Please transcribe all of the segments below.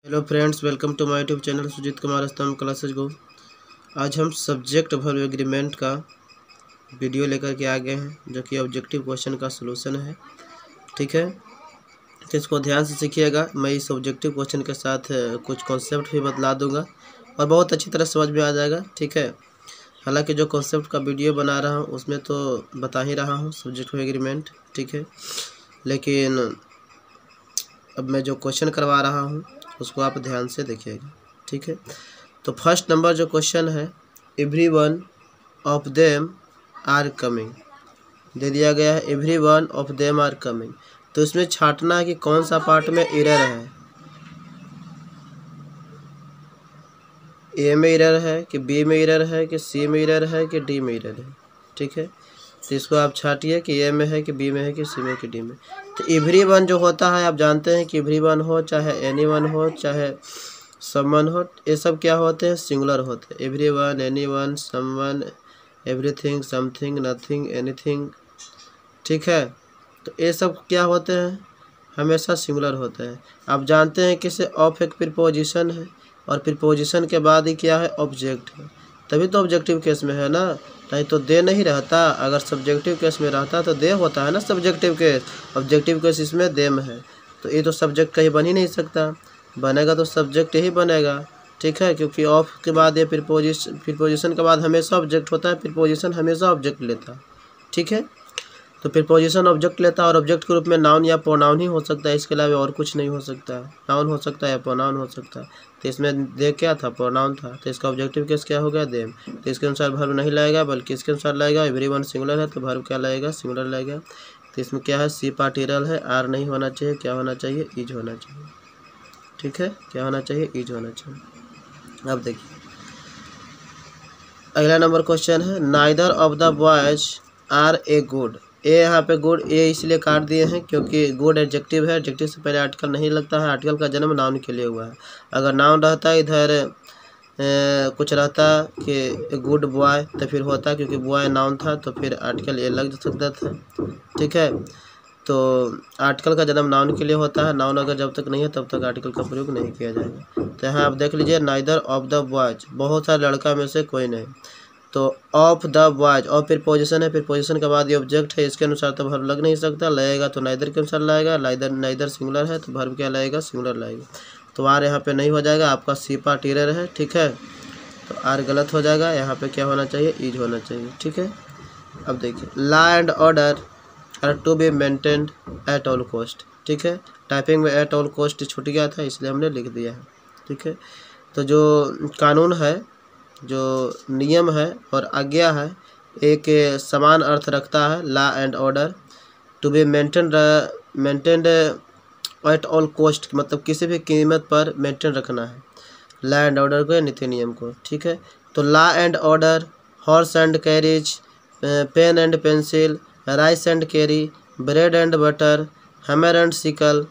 Hello friends, welcome to my YouTube channel Sujeet Kumar Stambh classes गो। आज हम सब्जेक्ट वर्ब एग्रीमेंट का वीडियो लेकर के आ गए हैं, जो कि ऑब्जेक्टिव क्वेश्चन का सलूशन है। ठीक है, तो इसको ध्यान से सीखिएगा। मैं इस ऑब्जेक्टिव क्वेश्चन के साथ कुछ कॉन्सेप्ट भी बतला दूंगा और बहुत अच्छी तरह समझ में आ जाएगा। ठीक है, हालांकि जो कॉन्सेप्ट का वीडियो बना रहा हूँ उसमें तो बता ही रहा हूँ सब्जेक्ट वर्ब एग्रीमेंट। ठीक है, लेकिन अब मैं जो क्वेश्चन करवा रहा हूँ उसको आप ध्यान से देखिएगा। ठीक है, तो फर्स्ट नंबर जो क्वेश्चन है, every one of them are coming, दे दिया गया है every one of them are coming. तो इसमें छांटना है कि कौन सा पार्ट में एरर है, ए में एरर है कि बी में एरर है कि सी में एरर है कि डी में एरर है। ठीक है, तो इसको आप छांटिए कि ए में है कि बी में है कि सी में कि डी में। तो एवरी वन जो होता है, आप जानते हैं कि एवरी वन हो चाहे एनी वन हो चाहे समवन हो, ये सब क्या होते हैं, सिंगुलर होते हैं। Every one, any one, someone, everything, something, nothing, anything. ठीक है, तो ये सब क्या होते हैं, हमेशा सिंगुलर होते हैं। आप जानते हैं कि इसे ऑफ एक प्रीपोजिशन है और प्रीपोजिशन के बाद ही क्या है, ऑब्जेक्ट है, तभी तो ऑब्जेक्टिव केस में है ना, नहीं तो दे नहीं रहता। अगर सब्जेक्टिव केस में रहता तो दे होता है ना सब्जेक्टिव केस। ऑब्जेक्टिव केस इसमें देम है, तो ये तो सब्जेक्ट कहीं बन ही नहीं सकता, बनेगा तो सब्जेक्ट ही बनेगा। ठीक है, क्योंकि ऑफ के बाद ये प्रीपोजिशन के बाद हमेशा ऑब्जेक्ट होता है, प्रीपोजिशन हमेशा ऑब्जेक्ट लेता है। ठीक है, तो प्रीपोजिशन ऑब्जेक्ट लेता है और ऑब्जेक्ट के रूप में नाउन या प्रोनाउन ही हो सकता है, इसके अलावा और कुछ नहीं हो सकता है। नाउन हो सकता है या प्रोनाउन हो सकता है। तो इसमें दे क्या था, प्रोनाउन था, तो इसका ऑब्जेक्टिव केस क्या हो गया, देम। तो इसके अनुसार वर्ब नहीं लगेगा, बल्कि इसके अनुसार लगेगा। एवरीवन सिंगुलर है तो वर्ब क्या लगेगा, सिंगुलर लगेगा। तो इसमें क्या है, सी पार्ट एरर है, आर नहीं होना चाहिए, क्या होना चाहिए, इज होना चाहिए। ठीक है, क्या होना चाहिए, इज होना चाहिए। अब देखिए अगला नंबर क्वेश्चन है, neither of the boys are a good. A यहाँ पे गुड, ए इसलिए काट दिए हैं क्योंकि गुड एडजेक्टिव है, एडजेक्टिव से पहले आर्टिकल नहीं लगता है। आर्टिकल का जन्म नाउन के लिए हुआ है। अगर नाउन रहता इधर कुछ रहता कि गुड बॉय तो फिर होता, क्योंकि बॉय नाउन था तो फिर आर्टिकल ए लग सकता था। ठीक है, तो आर्टिकल का जन्म नाउन के लिए होता है। नाउन अगर जब तक नहीं है तब तक आर्टिकल का प्रयोग नहीं किया जाएगा। तो यहाँ आप देख लीजिए, नाइदर ऑफ द बॉयज, बहुत सारे लड़का में से कोई नहीं, तो ऑफ द बॉयज और प्रीपोजिशन है, प्रीपोजिशन के बाद ये ऑब्जेक्ट है, इसके अनुसार तो वर्ब लग नहीं सकता, लगेगा तो नाइदर के अनुसार लगेगा। नाइदर सिंगुलर है तो वर्ब क्या लगेगा, सिंगुलर लगेगा। तो आर यहाँ पे नहीं हो जाएगा, आपका सी पार्ट एरर है। ठीक है, तो आर गलत हो जाएगा, यहाँ पे क्या होना चाहिए, इज होना चाहिए। ठीक है, अब देखिए, law and order are to be maintained at all cost. ठीक है, टाइपिंग में एट ऑल कॉस्ट छूट गया था इसलिए हमने लिख दिया है। ठीक है, तो जो कानून है, जो नियम है और आज्ञा है, एक समान अर्थ रखता है। Law and order to be maintained at all cost, मतलब किसी भी कीमत पर मेंटेन रखना है लॉ एंड ऑर्डर को, नीति नियम को। ठीक है, तो law and order, horse and carriage, pen and pencil, rice and curry, bread and butter, hammer and sickle,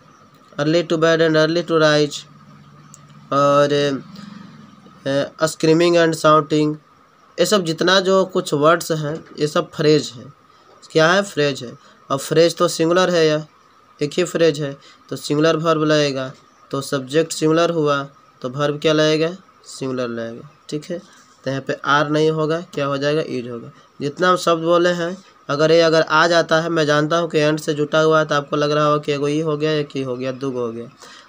early to bed and early to rise, और स्क्रीमिंग एंड साउटिंग, ये सब जितना जो कुछ वर्ड्स हैं ये सब फ्रेज है। क्या है, फ्रेज है। और फ्रेज तो सिंगुलर है, या एक ही फ्रेज है, तो सिंगुलर वर्ब लगेगा। तो सब्जेक्ट सिंगुलर हुआ तो वर्ब क्या लगेगा, सिंगुलर लगेगा। ठीक है, तो यहाँ पे आर नहीं होगा, क्या हो जाएगा, इज होगा। जितना हम शब्द बोले हैं, अगर आ जाता है, मैं जानता हूँ कि एंड से जुटा हुआ है, तो आपको लग रहा होगा कि एगो ई हो गया, एक ही हो गया, दो हो गया,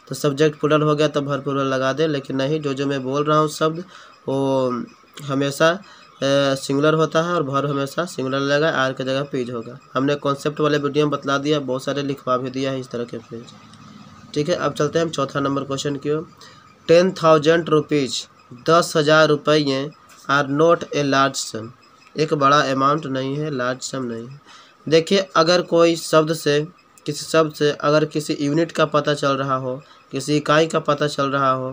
तो सब्जेक्ट प्लूरल हो गया तो वर्ब प्लूरल लगा दे। लेकिन नहीं, जो मैं बोल रहा हूँ शब्द वो हमेशा सिंगुलर होता है और वर्ब हमेशा सिंगुलर लगेगा, आर की जगह पे इज होगा। हमने कॉन्सेप्ट वाले वीडियो में बतला दिया, बहुत सारे लिखवा भी दिया है इस तरह के फ्रेज। ठीक है, अब चलते हैं हम चौथा नंबर क्वेश्चन की ओर। 10,000 रुपीज़, 10,000 रुपये are not a large sum, एक बड़ा अमाउंट नहीं है, लार्ज सम नहीं है। देखिए, अगर कोई शब्द से, किसी शब्द से अगर किसी यूनिट का पता चल रहा हो, किसी इकाई का पता चल रहा हो,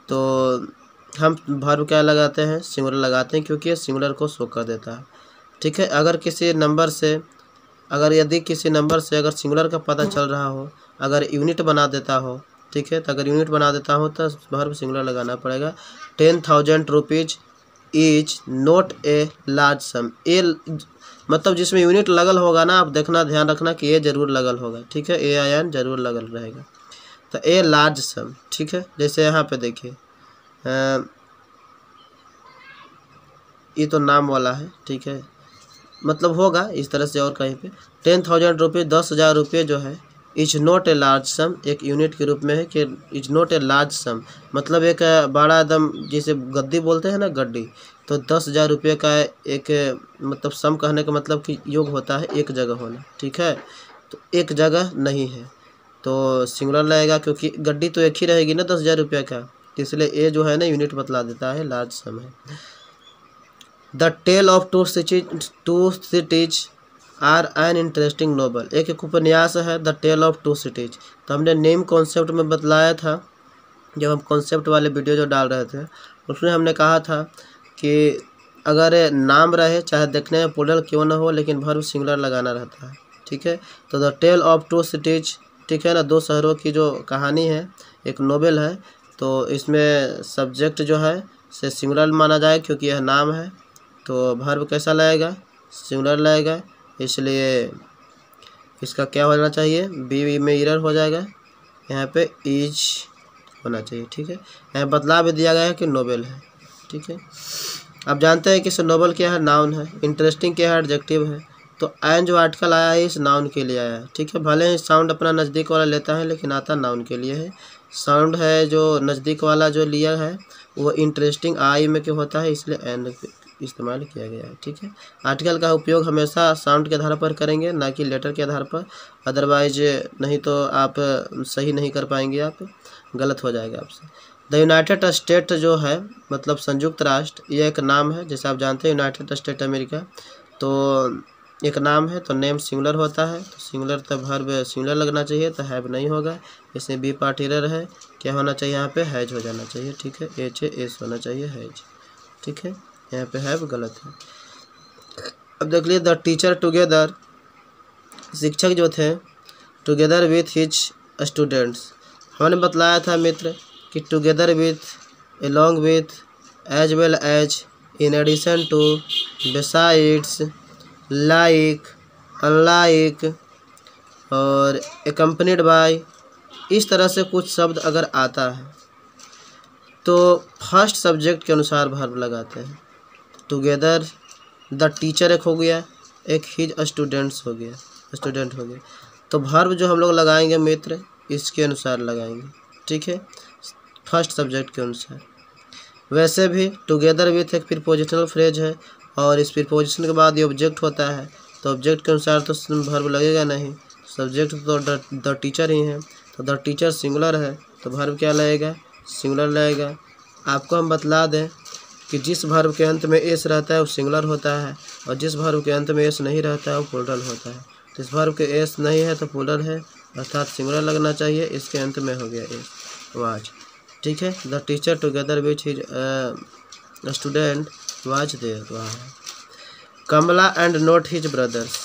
तो हम वर्ब क्या लगाते हैं, सिंगुलर लगाते हैं, क्योंकि ये सिंगुलर को शो कर देता है। ठीक है, अगर किसी नंबर से, यदि किसी नंबर से अगर सिंगुलर का पता चल रहा हो, अगर यूनिट बना देता हो, ठीक है, तो अगर यूनिट बना देता हो तो वर्ब सिंगुलर लगाना पड़ेगा। 10,000 rupees is not a large sum, a मतलब जिसमें यूनिट लगल होगा ना, आप देखना, ध्यान रखना कि ये जरूर लगल होगा। ठीक है, ए आई एन जरूर लगल रहेगा। तो ए लार्ज सम, ठीक है। जैसे यहाँ पे देखिए ये तो नाम वाला है, ठीक है, मतलब होगा इस तरह से और कहीं पे 10,000 रुपये 10,000 रुपये जो है is not a large sum, एक यूनिट के रूप में है कि इज नॉट ए लार्ज सम, मतलब एक बड़ा एकदम जिसे गद्दी बोलते हैं ना, गड्डी, तो 10,000 रुपये का एक मतलब सम कहने का मतलब कि योग होता है एक जगह होना, ठीक है। तो एक जगह नहीं है तो सिंगुलर लगेगा, क्योंकि गड्डी तो एक ही रहेगी ना 10,000 रुपये का, इसलिए ए जो है ना यूनिट बतला देता है, लार्ज सम है। The tale of two cities are an interesting novel, एक उपन्यास है the tale of two cities. तो हमने नेम कॉन्सेप्ट में बतलाया था, जब हम कॉन्सेप्ट वाले वीडियो जो डाल रहे थे उसमें हमने कहा था कि अगर नाम रहे चाहे देखने में प्लूरल क्यों ना हो, लेकिन वर्ब सिंगुलर लगाना रहता है, ठीक है। तो the tale of two cities, ठीक है ना, दो शहरों की जो कहानी है, एक नोवेल है, तो इसमें सब्जेक्ट जो है से सिंगुलर माना जाए क्योंकि यह नाम है, तो वर्ब कैसा लगेगा, सिंगुलर लगेगा, इसलिए इसका क्या होना चाहिए, बी में इरर हो जाएगा, यहाँ पे इज होना चाहिए, ठीक है। यहाँ बदलाव भी दिया गया है कि नोवेल है, ठीक है। अब जानते हैं कि इस नोवेल क्या है, नाउन है, इंटरेस्टिंग क्या है, एडजेक्टिव है। तो एन जो आर्टिकल आया है इस नाउन के लिए आया है, ठीक है। भले ही साउंड अपना नज़दीक वाला लेता है लेकिन आता नाउन के लिए है। साउंड है जो नज़दीक वाला जो लिया है वो इंटरेस्टिंग आई में क्यों होता है, इसलिए एन इस्तेमाल किया गया है, ठीक है। आर्टिकल का उपयोग हमेशा साउंड के आधार पर करेंगे, ना कि लेटर के आधार पर, अदरवाइज नहीं तो आप सही नहीं कर पाएंगे, आप गलत हो जाएगा आपसे। द यूनाइटेड स्टेट जो है मतलब संयुक्त राष्ट्र, ये एक नाम है, जैसे आप जानते हैं यूनाइटेड स्टेट अमेरिका, तो एक नाम है, तो नेम सिंगुलर होता है, तो सिंगुलर तो वर्ब सिंगुलर लगना चाहिए, तो हैव नहीं होगा, इसमें बी पार्ट एरर है, क्या होना चाहिए यहाँ पे, हैज हो जाना चाहिए, ठीक है। एच एस होना चाहिए, हैज, ठीक है, यहाँ पे हैव गलत है। अब देख लीजिए द टीचर टुगेदर, शिक्षक जो थे टुगेदर विथ हिज स्टूडेंट्स, हमने बतलाया था मित्र कि together with, along with, as well as, in addition to, besides, like, unlike और एकम्पनीड बाय, इस तरह से कुछ शब्द अगर आता है तो फर्स्ट सब्जेक्ट के अनुसार वर्ब लगाते हैं। टुगेदर द टीचर एक हो गया, एक हिज स्टूडेंट्स हो गया, स्टूडेंट हो गया, तो वर्ब जो हम लोग लगाएंगे मित्र इसके अनुसार लगाएंगे, ठीक है, फर्स्ट सब्जेक्ट के अनुसार। वैसे भी टुगेदर विथ एक प्रीपोजिशनल फ्रेज है और इस प्रीपोजिशन के बाद ये ऑब्जेक्ट होता है, तो ऑब्जेक्ट के अनुसार तो वर्ब लगेगा नहीं, सब्जेक्ट तो द टीचर ही है, तो द टीचर सिंगुलर है तो वर्ब क्या लगेगा, सिंगुलर लगेगा। आपको हम बतला दें कि जिस वर्ब के अंत में एस रहता है वो सिंगुलर होता है और जिस वर्ब के अंत में एस नहीं रहता है वो प्लूरल होता है। तो इस वर्ब के एस नहीं है तो प्लूरल है, अर्थात सिंगुलर लगना चाहिए, इसके अंत में हो गया एस, वाज, ठीक है। The teacher together with his student was there, वाह। Kamala and not his brothers,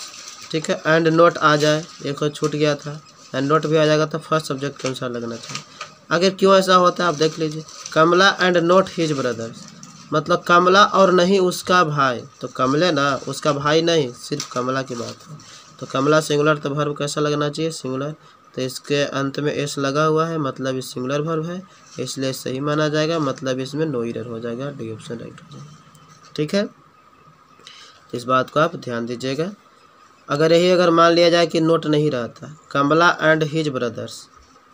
ठीक है, एंड नॉट आ जाए, एक छूट गया था, एंड नॉट भी आ जाएगा तो फर्स्ट सब्जेक्ट के अनुसार लगना चाहिए। अगर क्यों ऐसा होता है आप देख लीजिए, कमला एंड नॉट हिज ब्रदर्स, मतलब कमला और नहीं उसका भाई, तो कमले ना उसका भाई नहीं, सिर्फ कमला की बात है, तो कमला सिंगुलर, तो वर्ब कैसा लगना चाहिए, सिंगुलर, तो इसके अंत में एस लगा हुआ है, मतलब इस सिंगुलर वर्ब है, इसलिए सही माना जाएगा, मतलब इसमें नो एरर हो जाएगा, डी ऑप्शन राइट हो जाएगा, ठीक है। तो इस बात को आप ध्यान दीजिएगा। अगर मान लिया जाए कि नोट नहीं रहता, कमला एंड हिज ब्रदर्स,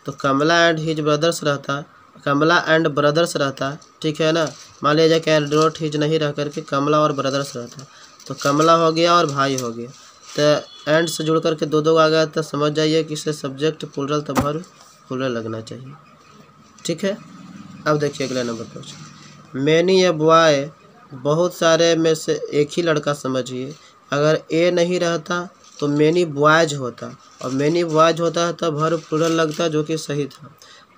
तो कमला एंड हिज ब्रदर्स रहता, कमला एंड ब्रदर्स रहता, ठीक है ना। मान लिया जाए कि एंड नॉट हिज नहीं रह करके कमला और ब्रदर्स रहता, तो कमला हो गया और भाई हो गया, तो एंड से जुड़ करके दो आ गया, तो समझ जाइए कि इससे सब्जेक्ट प्लूरल तो वर्ब प्लूरल लगना चाहिए, ठीक है। अब देखिए अगला number question, many a boy, बहुत सारे में से एक ही लड़का समझिए, अगर ए नहीं रहता तो मैनी बॉयज होता, और मैनी बॉयज होता है तो वर्ब प्लूरल लगता, जो कि सही था,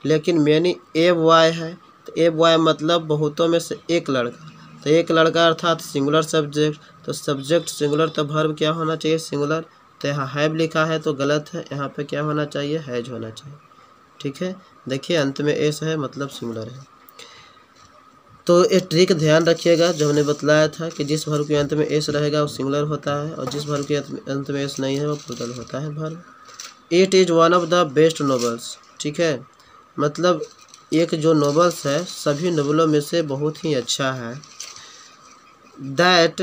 लेकिन मैनी ए बॉय है, तो ए बॉय मतलब बहुतों में से एक लड़का, तो एक लड़का अर्थात सिंगुलर सब्जेक्ट, तो सब्जेक्ट सिंगुलर तो वर्ब क्या होना चाहिए, सिंगुलर, तो यहाँ हैव लिखा है तो गलत है, यहाँ पे क्या होना चाहिए, हैज होना चाहिए, ठीक है। देखिए अंत में एस है मतलब सिंगुलर है। तो एक ट्रिक ध्यान रखिएगा, जो हमने बतलाया था कि जिस वर्ब के अंत में एस रहेगा वो सिंगुलर होता है और जिस वर्ब के अंत में एस नहीं है वो प्लूरल होता है verb. It is one of the best novels, ठीक है, मतलब एक जो नोवेल्स है सभी नोवेलों में से बहुत ही अच्छा है। दैट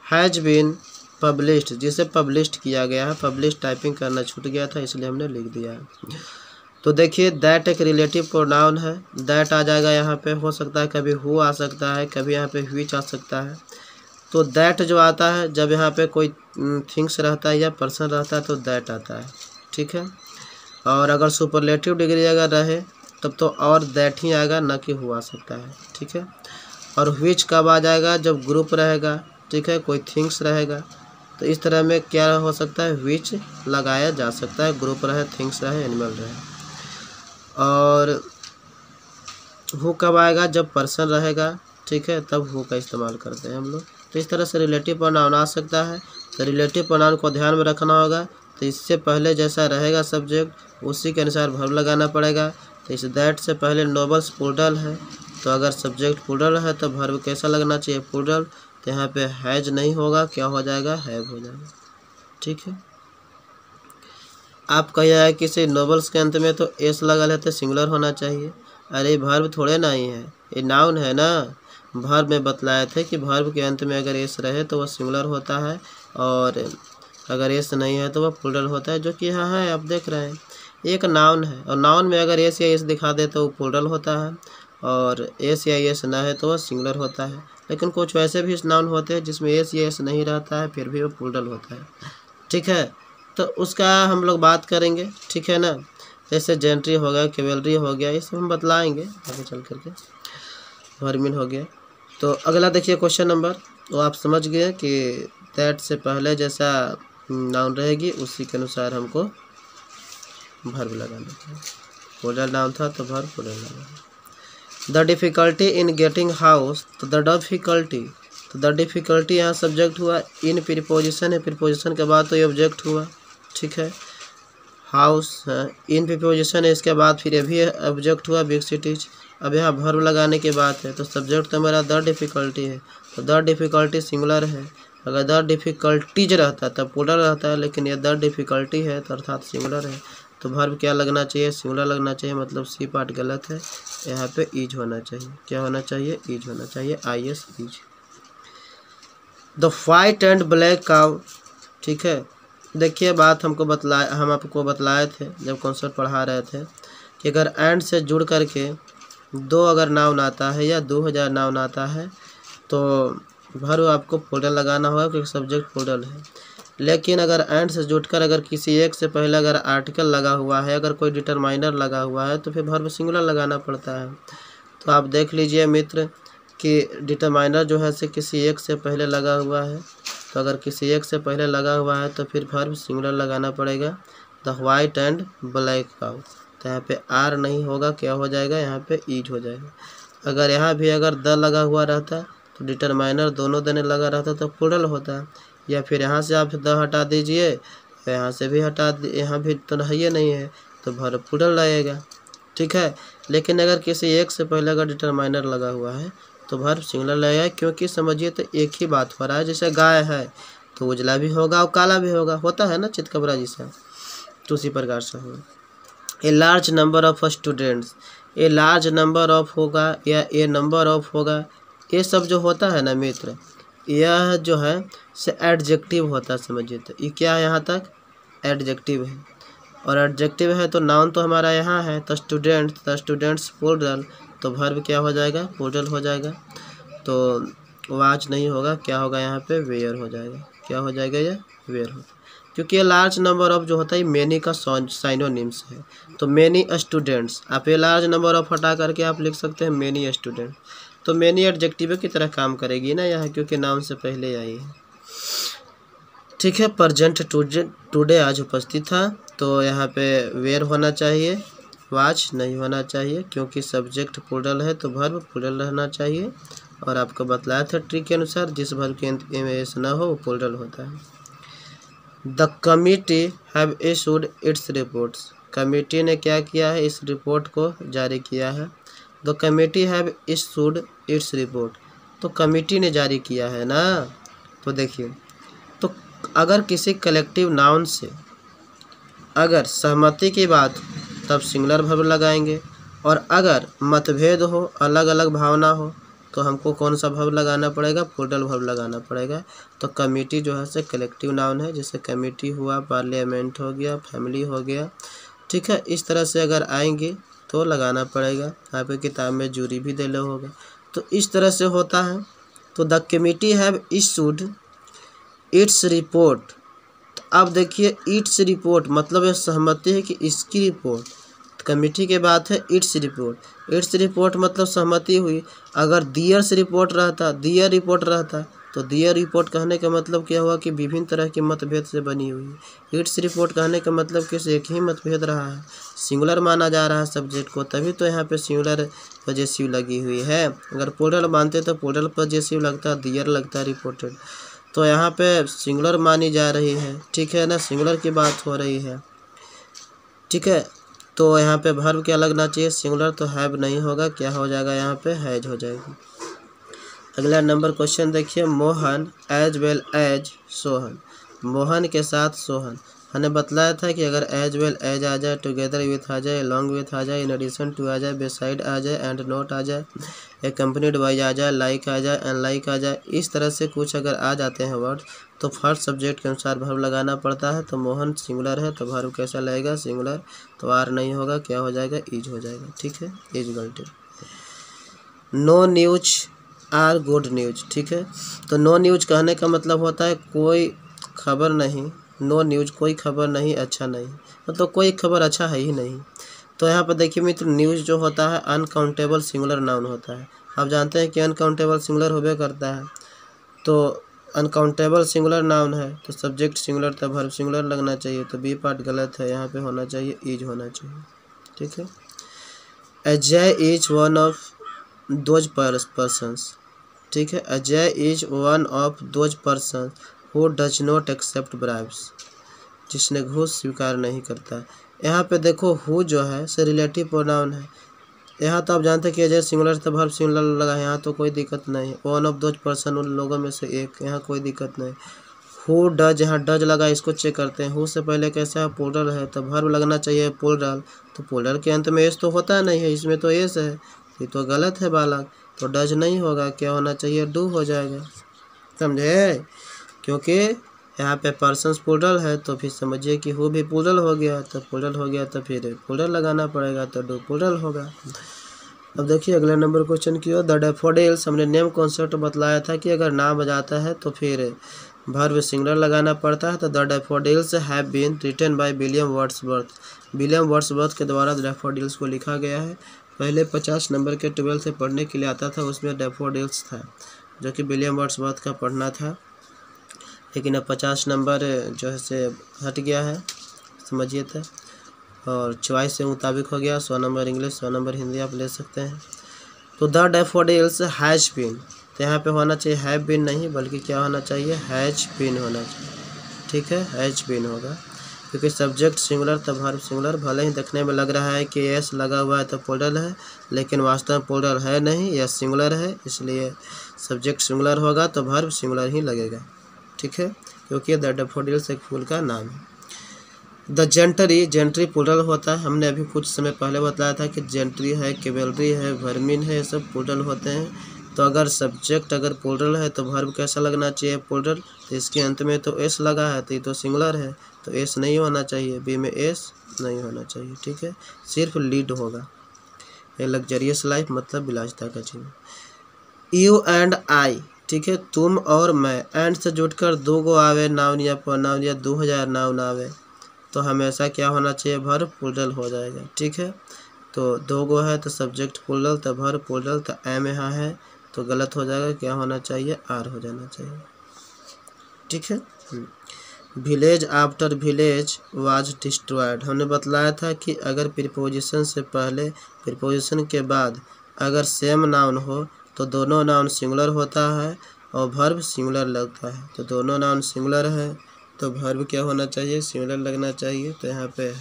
हैज़ बीन पब्लिश्ड, जिसे पब्लिश्ड किया गया है, पब्लिश टाइपिंग करना छूट गया था इसलिए हमने लिख दिया है। तो देखिए दैट एक रिलेटिव प्रोनाउन है, दैट आ जाएगा यहाँ पे, हो सकता है कभी हु आ सकता है, कभी यहाँ पे व्हिच आ सकता है। तो दैट जो आता है जब यहाँ पे कोई थिंग्स रहता है या पर्सन रहता है तो दैट आता है, ठीक है। और अगर सुपरलेटिव डिग्री अगर रहे तब तो और दैट ही आएगा, ना कि हु आ सकता है, ठीक है। और व्हिच कब आ जाएगा, जब ग्रुप रहेगा, ठीक है, कोई थिंग्स रहेगा, तो इस तरह में क्या हो सकता है, व्हिच लगाया जा सकता है, ग्रुप रहे, थिंग्स रहे, एनिमल रहे। और हु कब आएगा, जब पर्सन रहेगा, ठीक है, तब हु का इस्तेमाल करते हैं हम लोग। तो इस तरह से रिलेटिव प्रोनाउन आ सकता है। तो रिलेटिव प्रोनाउन को ध्यान में रखना होगा। तो इससे पहले जैसा रहेगा सब्जेक्ट उसी के अनुसार वर्ब लगाना पड़ेगा। तो इस दैट से पहले नोवेल्स प्लूरल है, तो अगर सब्जेक्ट प्लूरल है तो वर्ब कैसा लगना चाहिए, प्लूरल। तो यहाँ पे हैज नहीं होगा, क्या हो जाएगा, हैव हो जाएगा, ठीक है। आप कहिए है किसी नोवेल्स के अंत में तो एस लगा लेते, सिंगुलर होना चाहिए। अरे वर्ब थोड़े ना ही है, ये नाउन है ना। वर्ब में बतलाए थे कि वर्ब के अंत में अगर एस रहे तो वह सिंगुलर होता है, और अगर एस नहीं है तो वह प्लूरल होता है, जो कि यहाँ है, आप देख रहे हैं। एक नाउन है और नाउन में अगर एस या एस दिखा दे तो वो प्लूरल होता है, और एस या एस ना है तो वह सिंगुलर होता है। लेकिन कुछ वैसे भी नाउन होते हैं जिसमें एस या एस नहीं रहता है, फिर भी वो प्लूरल होता है, ठीक है। तो उसका हम लोग बात करेंगे, ठीक है ना। जैसे जेंट्री हो गया, कैवेलरी हो गया, ये सब हम बतलाएंगे आगे चल करके। वर्मिन हो गया। तो अगला देखिए क्वेश्चन नंबर, तो आप समझ गए कि दैट से पहले जैसा नाउन रहेगी उसी के अनुसार हमको वर्ब लगाना है। प्लूरल नाउन था तो वर्ब प्लूरल लगाना। The difficulty in getting house, तो द डिफ़िकल्टी, तो द डिफ़िकल्टी यहाँ सब्जेक्ट हुआ, इन प्रीपोजिशन है, प्रीपोजिशन के बाद तो ये ऑब्जेक्ट हुआ, ठीक है। हाउस है, इन प्रीपोजिशन है, इसके बाद फिर ये भी ऑब्जेक्ट हुआ, बिग सिटीज। अब यहाँ वर्ब लगाने की बात है, तो सब्जेक्ट तो मेरा द डिफ़िकल्टी है, तो द डिफ़िकल्टी सिंगुलर है। अगर द डिफ़िकल्टीज रहता तब प्लूरल रहता है, लेकिन ये द डिफ़िकल्टी है तो अर्थात सिंगुलर है। तो वर्ब क्या लगना चाहिए, सिंगुलर लगना चाहिए, मतलब सी पार्ट गलत है। यहाँ पे ईज होना चाहिए, क्या होना चाहिए, ईज होना चाहिए, IS is. The white and black cow, ठीक है। देखिए बात हम आपको बतलाए थे जब कॉन्सेप्ट पढ़ा रहे थे कि अगर एंड से जुड़ करके दो अगर नाउन आता है या 2000 नाउन आता है तो वर्ब आपको प्लूरल लगाना होगा, क्योंकि सब्जेक्ट प्लूरल है। लेकिन अगर एंड से जुड़कर अगर किसी एक से पहले अगर आर्टिकल लगा हुआ है, अगर कोई डिटरमाइनर लगा हुआ है, तो फिर वर्ब सिंगुलर लगाना पड़ता है। तो आप देख लीजिए मित्र कि डिटरमाइनर जो है से किसी एक से पहले लगा हुआ है, तो अगर किसी एक से पहले लगा हुआ है तो फिर वर्ब सिंगुलर लगाना पड़ेगा। The white and black cow, तो यहाँ पे आर नहीं होगा, क्या हो जाएगा, यहाँ पे ईज हो जाएगा। अगर यहाँ भी अगर द लगा हुआ रहता तो डिटरमाइनर दोनों देने लगा रहता तो प्लूरल होता है। या फिर यहाँ से आप द हटा दीजिए, यहाँ से भी हटा, यहाँ भी तो है नहीं है, तो वर्ब प्लूरल लगेगा, ठीक है। लेकिन अगर किसी एक से पहले अगर डिटरमाइनर लगा हुआ है तो वर्ब सिंगुलर लगेगा, क्योंकि समझिए तो एक ही बात हो रहा है। जैसे गाय है तो उजला भी होगा और काला भी होगा, होता है ना चितकबरा जैसा, तो उसी प्रकार से होगा। A large number of students, a large number of होगा या ए नंबर ऑफ होगा, ये सब जो होता है ना मित्र, यह जो है से एडजेक्टिव होता है, समझिए तो ये क्या है, यहाँ तक एडजेक्टिव है। और एडजेक्टिव है तो नाउन तो हमारा यहाँ है, तो स्टूडेंट्स प्लूरल, तो वर्ब क्या हो जाएगा, प्लूरल हो जाएगा। तो वाच नहीं होगा, क्या होगा, यहाँ पे वेयर हो जाएगा, क्या हो जाएगा, ये वेयर होगा। क्योंकि ये लार्ज नंबर ऑफ जो होता है मेनी का साइनोनिम्स है। तो मेनी स्टूडेंट्स, आप ये लार्ज नंबर ऑफ हटा करके आप लिख सकते हैं मेनी स्टूडेंट। तो मेनी एडजेक्टिव की तरह काम करेगी ना यहाँ, क्योंकि नाउन से पहले आई है, ठीक है। प्रेजेंट टुडे आज उपस्थित था, तो यहाँ पे वेयर होना चाहिए, वाच नहीं होना चाहिए, क्योंकि सब्जेक्ट प्लूरल है तो वर्ब प्लूरल रहना चाहिए। और आपको बतलाया था ट्रिक के अनुसार जिस वर्ब के अंत में एस ना हो वो प्लूरल होता है। The committee have issued it's reports, committee ने क्या किया है, इस रिपोर्ट को जारी किया है। The committee have issued its report, तो कमेटी ने जारी किया है ना। तो देखिए, तो अगर किसी कलेक्टिव नाउन से अगर सहमति की बात तब सिंगुलर वर्ब लगाएंगे। और अगर मतभेद हो, अलग अलग भावना हो, तो हमको कौन सा वर्ब लगाना पड़ेगा? प्लूरल वर्ब लगाना पड़ेगा। तो कमिटी जो है से कलेक्टिव नाउन है, जैसे कमिटी हुआ, पार्लियामेंट हो गया, फैमिली हो गया, ठीक है। इस तरह से अगर आएंगे तो लगाना पड़ेगा। यहाँ पे किताब में जूरी भी देना होगा। तो इस तरह से होता है। तो the committee have issued its report. अब देखिए इट्स रिपोर्ट मतलब ये सहमति है कि इसकी रिपोर्ट, कमेटी के बात है इट्स रिपोर्ट। इट्स रिपोर्ट मतलब सहमति हुई। अगर दियर्स रिपोर्ट रहता, दियर रिपोर्ट रहता, तो दियर रिपोर्ट कहने का मतलब क्या हुआ कि विभिन्न तरह के मतभेद से बनी हुई है। इट्स रिपोर्ट कहने का मतलब कि एक ही मतभेद रहा है, सिंगुलर माना जा रहा है सब्जेक्ट को, तभी तो यहाँ पे सिंगुलर पजेसिव लगी हुई है। अगर प्लूरल मानते तो प्लूरल पजेसिव लगता, दियर लगता रिपोर्टेड। तो यहाँ पे सिंगुलर मानी जा रही है, ठीक है ना, सिंगुलर की बात हो रही है, ठीक है। तो यहाँ पे वर्ब क्या लगना चाहिए? सिंगुलर, तो हैव नहीं होगा, क्या हो जाएगा? यहाँ पे हैज हो जाएगी। अगला नंबर क्वेश्चन देखिए, Mohan as well as Sohan. Mohan के साथ सोहन। हमने बतलाया था कि अगर एज वेल एज आ जाए, टुगेदर विथ आ जाए, अलॉन्ग विथ आ जाए, इन एडिशन टू आ जाए, बेसाइड आ जाए, एंड नोट आ जाए, एक्कम्पनीड बाय आ जाए, लाइक आ जाए, एंड लाइक आ जाए, इस तरह से कुछ अगर आ जाते हैं वर्ड, तो फर्स्ट सब्जेक्ट के अनुसार वर्ब लगाना पड़ता है। तो मोहन सिंगुलर है तो वर्ब कैसा लगेगा? सिंगुलर। तो आर नहीं होगा, क्या हो जाएगा? इज हो जाएगा, ठीक है, इज गलती। No news are good news, ठीक है। तो नो न्यूज कहने का मतलब होता है कोई खबर नहीं। नो न्यूज कोई खबर नहीं, अच्छा नहीं, मतलब कोई खबर अच्छा है ही नहीं। तो यहाँ पर देखिए मित्र, न्यूज़ जो होता है अनकाउंटेबल सिंगुलर नाउन होता है। आप जानते हैं कि अनकाउंटेबल सिंगुलर होबे करता है। तो अनकाउंटेबल सिंगुलर नाउन है तो सब्जेक्ट सिंगुलर तो वर्ब सिंगुलर लगना चाहिए। तो बी पार्ट गलत है, यहाँ पे होना चाहिए इज होना चाहिए, ठीक है। Ajay is one of those persons, ठीक है। Ajay is one of those person who does not accept bribes, जिसने घूस स्वीकार नहीं करता। यहाँ पे देखो हु जो है से रिलेटिव प्रोनाउन है। यहाँ तो आप जानते हैं कि अजय सिंगुलर तो वर्ब सिंगुलर लगा है, यहाँ तो कोई दिक्कत नहीं है। वन ऑफ दोज पर्सन, उन लोगों में से एक, यहाँ कोई दिक्कत नहीं। हु डज, यहाँ डज लगा, इसको चेक करते हैं। हु से पहले कैसा है? प्लूरल है, तो वर्ब लगना चाहिए प्लूरल। तो प्लूरल के अंत में एस तो होता नहीं है, इसमें तो एस है, ये तो गलत है बालक। तो डज नहीं होगा, क्या होना चाहिए? डू हो जाएगा, समझे। क्योंकि यहाँ पे पर्सन्स प्लूरल है, तो फिर समझिए कि हु भी प्लूरल हो गया, तो प्लूरल हो गया तो फिर प्लूरल लगाना पड़ेगा, तो डू प्लूरल होगा। अब देखिए अगला नंबर क्वेश्चन की ओर। द डैफोडिल्स, हमने नेम कॉन्सेप्ट बतलाया था कि अगर नाम आ जाता है तो फिर वर्ब सिंगुलर लगाना पड़ता है। तो the daffodils have been written by William Wordsworth. William Wordsworth के द्वारा डैफोडिल्स को लिखा गया है। पहले 50 नंबर के 12th से पढ़ने के लिए आता था, उसमें डैफोडिल्स था जो कि विलियम वर्ड्सवर्थ का पढ़ना था। लेकिन अब 50 नंबर जो है से हट गया है, समझिए तो, और चॉइस से मुताबिक हो गया। 100 नंबर इंग्लिश, 100 नंबर हिंदी आप ले सकते हैं। तो द डैफोडिल्स हैज बीन, तो यहाँ पे होना चाहिए हैव बीन नहीं, बल्कि क्या होना चाहिए? हैज बीन होना चाहिए, ठीक है, हैज बीन होगा। क्योंकि सब्जेक्ट सिंगुलर तो वर्ब सिंगुलर। भले ही देखने में लग रहा है कि एस लगा हुआ है तो प्लूरल है, लेकिन वास्तव में प्लूरल है नहीं, यह सिंगुलर है, इसलिए सब्जेक्ट सिंगुलर होगा तो वर्ब सिंगुलर ही लगेगा, ठीक है, क्योंकि द डैफोडिल्स एक फूल का नाम है। द जेंट्री, जेंट्री प्लूरल होता है। हमने अभी कुछ समय पहले बताया था कि जेंट्री है, कैवेलरी है, वर्मिन है, ये सब प्लूरल होते हैं। तो अगर सब्जेक्ट अगर प्लूरल है तो वर्ब कैसा लगना चाहिए? प्लूरल। तो इसके अंत में तो एस लगा है, तो ये तो सिंगुलर है, तो एस नहीं होना चाहिए, बी में एस नहीं होना चाहिए, ठीक है, सिर्फ लीड होगा। ये लग्जरियस लाइफ मतलब विलासिता का चिन्ह। यू एंड आई, ठीक है, तुम और मैं, एंड से जुड़कर दो गो आवे नाउन या प्रोनाउन या 2000 नाउन आवे, तो हमेशा क्या होना चाहिए? वर्ब प्लूरल हो जाएगा, ठीक है। तो दो गो है तो सब्जेक्ट प्लूरल, तो वर्ब प्लूरल, तो एम यहाँ है तो गलत हो जाएगा, क्या होना चाहिए? आर हो जाना चाहिए, ठीक है। Village after village was destroyed, हमने बतलाया था कि अगर प्रीपोजिशन से पहले प्रीपोजिशन के बाद अगर सेम नाउन हो तो दोनों नाउन सिंगुलर होता है और वर्ब सिंगुलर लगता है। तो दोनों नाउन सिंगुलर है तो वर्ब क्या होना चाहिए? सिंगुलर लगना चाहिए। तो यहाँ पे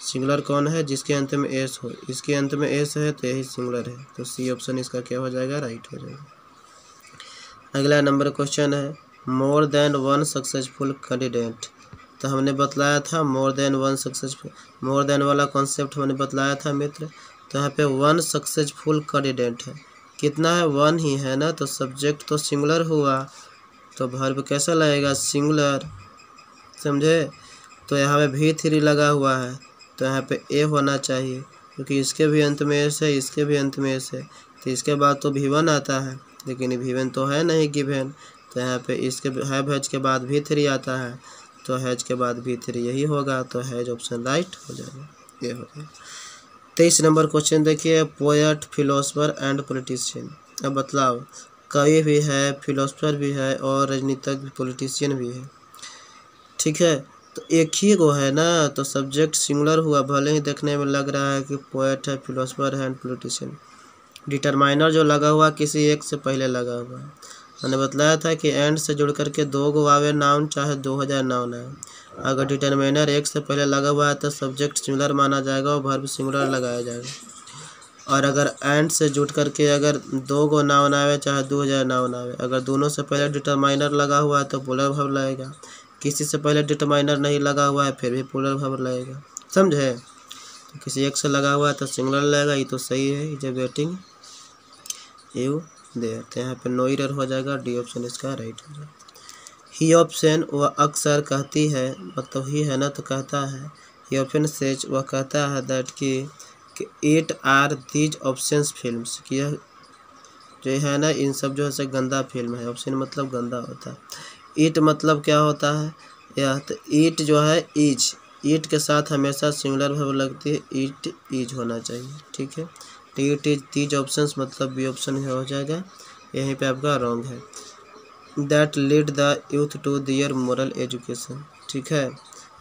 सिंगुलर कौन है? जिसके अंत में एस हो, इसके अंत में एस है तो यही सिंगुलर है, तो सी ऑप्शन इसका क्या हो जाएगा? राइट हो जाएगा। अगला नंबर क्वेश्चन है, more than one successful candidate. तो हमने बतलाया था more than one successful, more than वाला कॉन्सेप्ट हमने बतलाया था मित्र। तो यहाँ पे वन सक्सेसफुल कैंडिडेट है, कितना है, वन ही है ना, तो सब्जेक्ट तो सिंगुलर हुआ, तो वर्ब कैसा लगेगा, सिंगुलर, समझे। तो यहाँ पे V3 लगा हुआ है, तो यहाँ पे ए होना चाहिए, क्योंकि इसके भी अंत में एस है, इसके भी अंत में एस है, तो इसके बाद तो V1 आता है, लेकिन V1 तो है नहीं गिवन, तो यहाँ पे इसके हैज के बाद V3 आता है, तो हैज के बाद V3 यही होगा, तो हैज ऑप्शन राइट हो जाएगा, ये हो गया। 23 नंबर क्वेश्चन देखिए, पोएट, फिलोसफर एंड पॉलिटिशियन। अब बतलाओ, कवि भी है, फिलोसफर भी है और राजनीतिज्ञ पॉलिटिशियन भी है, ठीक है। तो एक ही गो है ना, तो सब्जेक्ट सिंगुलर हुआ, भले ही देखने में लग रहा है कि पोएट है, फिलोसफर है एंड पॉलिटिशियन। डिटरमाइनर जो लगा हुआ किसी एक से पहले लगा हुआ है। मैंने बतलाया था कि एंड से जुड़ करके 2 गो आवे नाउन, चाहे 2000 नाउन है। अगर डिटरमाइनर एक से पहले लगा हुआ है तो सब्जेक्ट सिंगुलर माना जाएगा और वर्ब सिंगुलर लगाया जाएगा। और अगर एंड से जुड़ करके अगर 2 गो नाउन आवे, चाहे 2000 नाउन आवे, अगर दोनों से पहले डिटरमाइनर लगा हुआ है तो प्लूरल वर्ब लगेगा। किसी से पहले डिटरमाइनर नहीं लगा हुआ है फिर भी प्लूरल वर्ब लगेगा, समझे। तो किसी एक से लगा हुआ है तो सिंगुलर लगेगा, ये तो सही है, इज वेटिंग यू देयर। तो यहाँ पे नो एरर हो जाएगा, डी ऑप्शन इसका राइट हो जाएगा। ही ऑप्शन वह अक्सर कहती है, मतलब ही है ना, तो कहता है, ही ऑप्शन सेज वह कहता है दैट कि it are these options films, कि यह जो है ना इन सब जो है गंदा फिल्म है। ऑप्शन मतलब गंदा होता है। इट मतलब क्या होता है, यह तो इट जो है इज, इट के साथ हमेशा सिंगुलर वर्ब लगती है, इट इज होना चाहिए, ठीक है। इट इज दीज ऑप्शंस मतलब बी ऑप्शन हो जाएगा, यहीं पे आपका रॉन्ग है। That lead the youth to their moral education, ठीक है।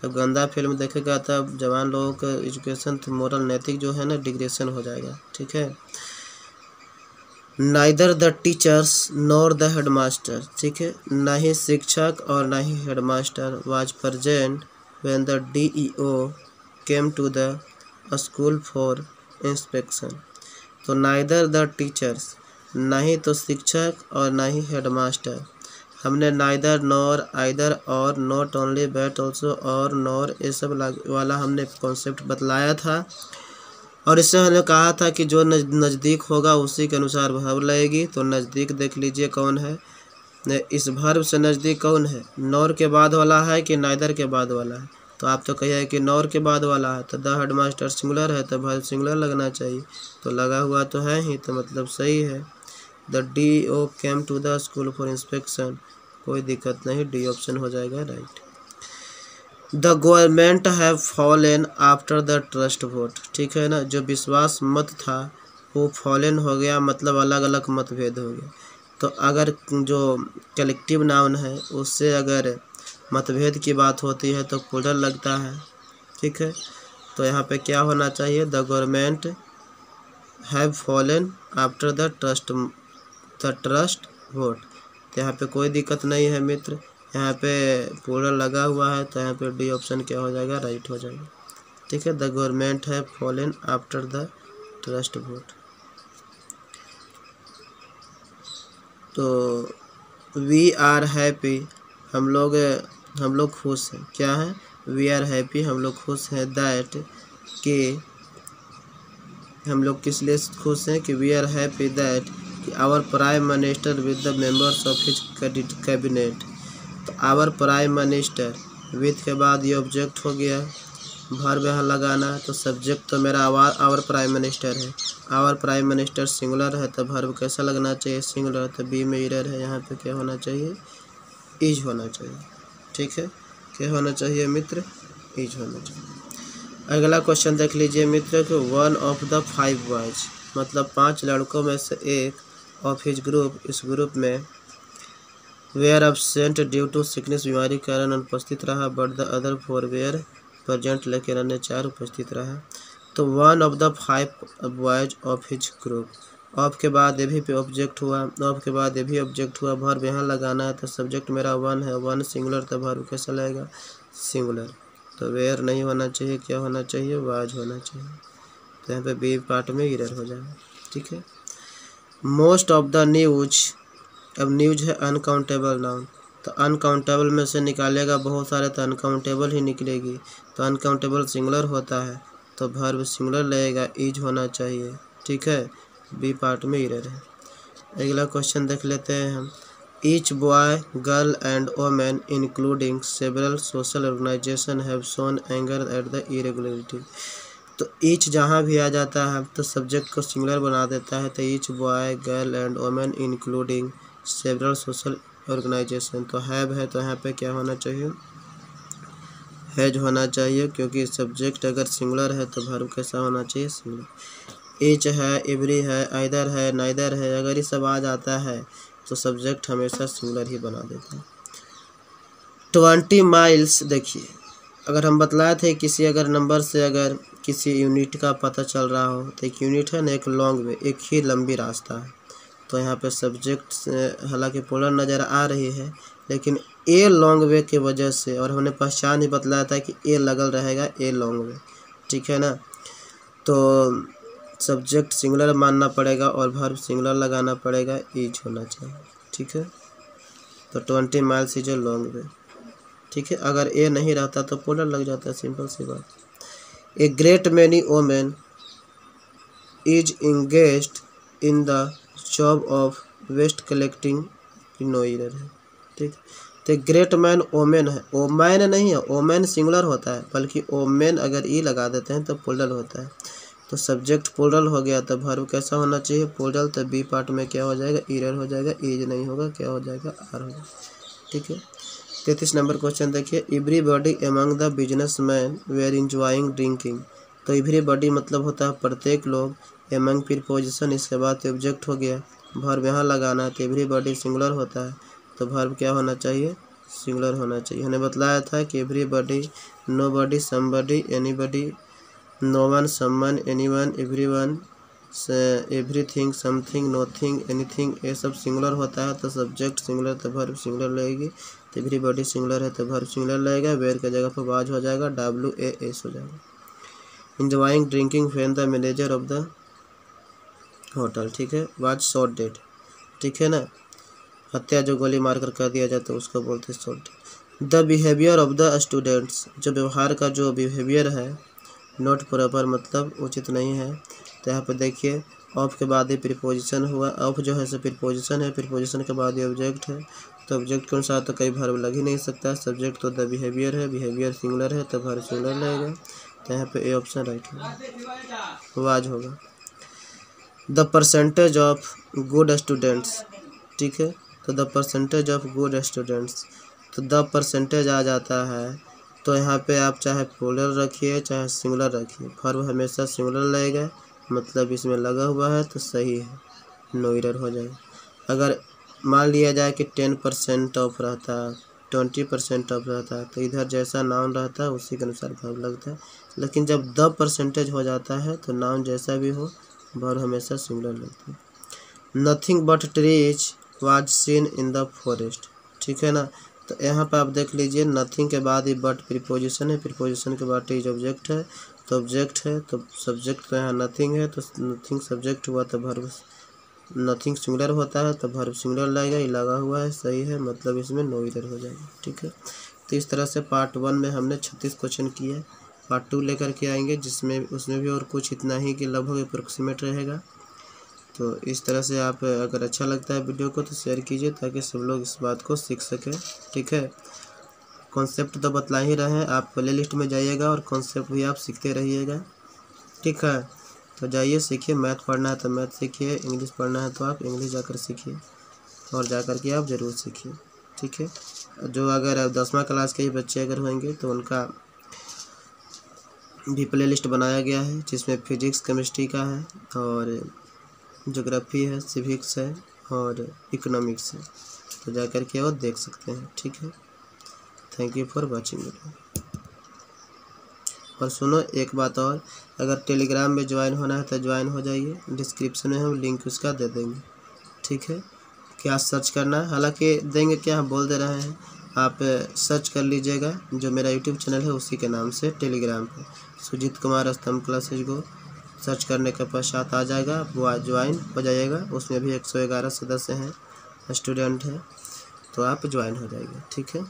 जब गंदा फिल्म देखेगा तब जवान लोगों का एजुकेशन मोरल नैतिक जो है ना डिग्रेशन हो जाएगा, ठीक है। Neither the teachers nor the headmaster, ठीक है, ना ही शिक्षक और ना ही headmaster was present when the DEO came to the school for inspection. तो नाइदर द टीचर्स, ना ही तो शिक्षक और ना ही हेडमास्टर। हमने neither, nor, either or, not only, but also or, nor, ये सब वाला हमने कॉन्सेप्ट बतलाया था। और इससे हमने कहा था कि जो नज़दीक होगा उसी के अनुसार वर्ब लगेगी। तो नज़दीक देख लीजिए कौन है, इस वर्ब से नज़दीक कौन है, नॉर के बाद वाला है कि नाइदर के बाद वाला है। तो आप तो कहिए कि नॉर के बाद वाला है, तो द हेडमास्टर सिंगुलर है तो वर्ब सिंगुलर लगना चाहिए, तो लगा हुआ तो है ही, तो मतलब सही है। The DEO came to the school for inspection, कोई दिक्कत नहीं, डी ऑप्शन हो जाएगा right. The government have fallen after the trust vote, ठीक है ना, जो विश्वास मत था वो फॉलन हो गया, मतलब अलग अलग मतभेद हो गया। तो अगर जो कलेक्टिव नाउन है उससे अगर मतभेद की बात होती है तो प्लूरल लगता है, ठीक है। तो यहाँ पे क्या होना चाहिए, the government have fallen after the trust vote. तो यहाँ पे कोई दिक्कत नहीं है मित्र, यहाँ पे प्लूरल लगा हुआ है, तो यहाँ पे डी ऑप्शन क्या हो जाएगा, राइट हो जाएगा, ठीक है। द गवर्नमेंट है fallen after the trust vote. तो वी आर हैप्पी, हम लोग खुश हैं, क्या है, वी आर हैप्पी, हम लोग खुश हैं, दैट कि हम लोग किस लिए खुश हैं, कि we are happy that our prime minister with the members of his cabinet. तो आवर प्राइम मिनिस्टर विद के बाद ये ऑब्जेक्ट हो गया, वर्ब यहाँ लगाना है, तो सब्जेक्ट तो मेरा आवर प्राइम मिनिस्टर है, आवर प्राइम मिनिस्टर सिंगुलर है, तो वर्ब कैसा लगना चाहिए, सिंगुलर, तो बी में एरर है, यहाँ पे क्या होना चाहिए, इज होना चाहिए, ठीक है। क्या होना चाहिए मित्र, इज होना चाहिए। अगला क्वेश्चन देख लीजिए मित्र कि वन ऑफ द 5 बॉयज, मतलब 5 लड़कों में से एक ऑफ हिज ग्रुप, इस ग्रुप में were absent due to sickness, बीमारी के कारण अनुपस्थित रहा, but the other 4 were present, लेकिन अन्य 4 उपस्थित रहा। तो one of the 5 boys of his group, of के बाद ये भी ऑब्जेक्ट हुआ, ऑफ के बाद ये भी ऑब्जेक्ट हुआ, वर्ब यहाँ लगाना है, तो सब्जेक्ट मेरा वन है, वन सिंगुलर, तो वर्ब कैसा लगेगा, सिंगुलर। तो वेयर नहीं होना चाहिए, क्या होना चाहिए, वाज होना चाहिए, तो यहाँ पे बी पार्ट में एरर हो जाएगा, ठीक है। मोस्ट ऑफ द न्यूज, अब न्यूज है अनकाउंटेबल नाउन, तो अनकाउंटेबल में से निकालेगा बहुत सारे, तो अनकाउंटेबल ही निकलेगी। तो अनकाउंटेबल सिंगुलर होता है तो वर्ब सिंगुलर लगेगा, इज होना चाहिए। ठीक है, बी पार्ट में एरर है। अगला क्वेश्चन देख लेते हैं हम। Each boy girl and women including several social organization have shown anger at the irregularity. तो ईच जहाँ भी आ जाता है तो सब्जेक्ट को सिंगुलर बना देता है। तो each boy girl and women including several social organization, तो हैव है तो यहाँ पे क्या होना चाहिए, हैज होना चाहिए, क्योंकि सब्जेक्ट अगर सिंगुलर है तो वर्ब कैसा होना चाहिए, सिंगुलर। ईच है, एवरी है, आइदर है, नाइदर है, अगर ये सब आ जाता है तो सब्जेक्ट हमेशा सिंगुलर ही बना देता है। 20 माइल्स, देखिए अगर हम बतलाए थे किसी अगर नंबर से अगर किसी यूनिट का पता चल रहा हो, तो एक यूनिट है ना, एक लॉन्ग वे, एक ही लंबी रास्ता है। तो यहाँ पे सब्जेक्ट हालांकि पोलर नज़र आ रही है, लेकिन ए लॉन्ग वे की वजह से, और हमने पहचान ही बतलाया था कि ए लगल रहेगा, ए लॉन्ग वे, ठीक है ना। तो सब्जेक्ट सिंगुलर मानना पड़ेगा और वर्ब सिंगुलर लगाना पड़ेगा, ईच होना चाहिए। ठीक है, तो 20 miles is a long way. ठीक है, अगर ए नहीं रहता तो पोलर लग जाता है, सिंपल सी बात। A great many women is engaged in the job of waste collecting, no error है। ठीक, तो ग्रेट मैन ओमेन है, ओमैन नहीं है, ओमेन सिंगुलर होता है, बल्कि ओमेन अगर ई लगा देते हैं तो प्लूरल होता है। तो सब्जेक्ट प्लूरल हो गया, तो वर्ब कैसा होना चाहिए, प्लूरल। तो बी पार्ट में क्या हो जाएगा, एरर हो जाएगा, इज नहीं होगा, क्या हो जाएगा, आर हो जाएगा। ठीक है, 33 नंबर क्वेश्चन देखिए। Everybody among the businessman were enjoying drinking. तो एवरीबॉडी मतलब होता है प्रत्येक लोग, एमंग प्रीपोजिशन, इसके बाद ऑब्जेक्ट हो गया, वर्ब यहाँ लगाना है। तो एवरीबॉडी सिंगुलर होता है तो वर्ब क्या होना चाहिए, सिंगुलर होना चाहिए। हमने बतलाया था कि everybody, nobody, somebody, anybody, no one, someone, anyone, everyone, everything, something, nothing, anything, ये सब सिंगुलर होता है। तो सब्जेक्ट सिंगुलर तो वर्ब सिंगुलर लगेगी। तो एवरीबॉडी सिंगुलर है तो वर्ब सिंगुलर लगेगा, वेयर की जगह पर वाज हो जाएगा, WAS हो जाएगा। Enjoying drinking when the manager of the hotel, ठीक है, वाज शॉट डेड। ठीक है ना, हत्या जो गोली मारकर कर दिया जाता है उसको बोलते हैं shot dead. The behaviour of the students, जो व्यवहार का जो बिहेवियर है, नॉट प्रॉपर मतलब उचित नहीं है। तो यहाँ पे देखिए ऑफ के बाद ही प्रीपोजिशन हुआ, ऑफ जो है सो प्रीपोजिशन है, प्रीपोजिशन के बाद ही ऑब्जेक्ट है। तो ऑब्जेक्ट के अनुसार तो कई वर्ब लग ही नहीं सकता। सब्जेक्ट तो द बिहेवियर है, बिहेवियर सिंगुलर है तो वर्ब सिंगुलर लगेगा। तो यहाँ पे ए ऑप्शन राइट होगा, वाज होगा। The percentage of good students, ठीक है, तो the percentage of good students, तो द परसेंटेज आ जाता है। तो यहाँ पे आप चाहे प्लूरल रखिए चाहे सिंगुलर रखिए, वर्ब हमेशा सिंगुलर लगेगा, मतलब इसमें लगा हुआ है तो सही है, नो एरर हो जाएगा। अगर मान लिया जाए कि 10% ऑफ रहता है, 20% ऑफ रहता है, तो इधर जैसा नाउन रहता है उसी के अनुसार वर्ब लगता है। लेकिन जब द परसेंटेज हो जाता है तो नाउन जैसा भी हो वर्ब हमेशा सिंगुलर लगता है। Nothing but trees was seen in the forest, ठीक है ना। तो यहाँ पर आप देख लीजिए नथिंग के बाद ही बट प्रीपोजिशन है, प्रीपोजिशन के बाद ट्रीज ऑब्जेक्ट है, तो ऑब्जेक्ट है तो सब्जेक्ट तो यहाँ नथिंग है, तो नथिंग सब्जेक्ट हुआ तो वर्ब नथिंग सिंगुलर होता है तो वर्ब सिंगुलर लगेगा, ये लगा हुआ है सही है, मतलब इसमें नो एरर हो जाएगा। ठीक है, तो इस तरह से पार्ट 1 में हमने 36 क्वेश्चन किए। पार्ट 2 लेकर के आएंगे जिसमें उसमें भी और कुछ इतना ही कि लगभग अप्रोक्सीमेट रहेगा। तो इस तरह से आप अगर अच्छा लगता है वीडियो को तो शेयर कीजिए ताकि सब लोग इस बात को सीख सकें। ठीक है, कॉन्सेप्ट तो बतला ही रहे हैं, आप प्ले लिस्ट में जाइएगा और कॉन्सेप्ट भी आप सीखते रहिएगा। ठीक है, तो जाइए सीखिए, मैथ पढ़ना है तो मैथ सीखिए, इंग्लिश पढ़ना है तो आप इंग्लिश जाकर सीखिए और जाकर के आप ज़रूर सीखिए। ठीक है, जो अगर 10वां क्लास के ही बच्चे अगर होंगे तो उनका भी प्ले लिस्ट बनाया गया है जिसमें फिजिक्स केमिस्ट्री का है और ज्योग्राफी है, सिविक्स है और इकोनॉमिक्स है, तो जाकर के और देख सकते हैं। ठीक है, thank you for watching video. और सुनो एक बात और, अगर टेलीग्राम में ज्वाइन होना है तो ज्वाइन हो जाइए, डिस्क्रिप्शन में हम लिंक उसका दे देंगे। ठीक है, क्या सर्च करना है, हालांकि देंगे क्या, हम बोल दे रहे हैं, आप सर्च कर लीजिएगा जो मेरा यूट्यूब चैनल है उसी के नाम से टेलीग्राम पे सुजीत कुमार स्तंभ क्लासेज को सर्च करने के पश्चात आ जाएगा, आप ज्वाइन हो जाइएगा। उसमें भी 111 सदस्य हैं, स्टूडेंट हैं। तो आप ज्वाइन हो जाइए, ठीक है।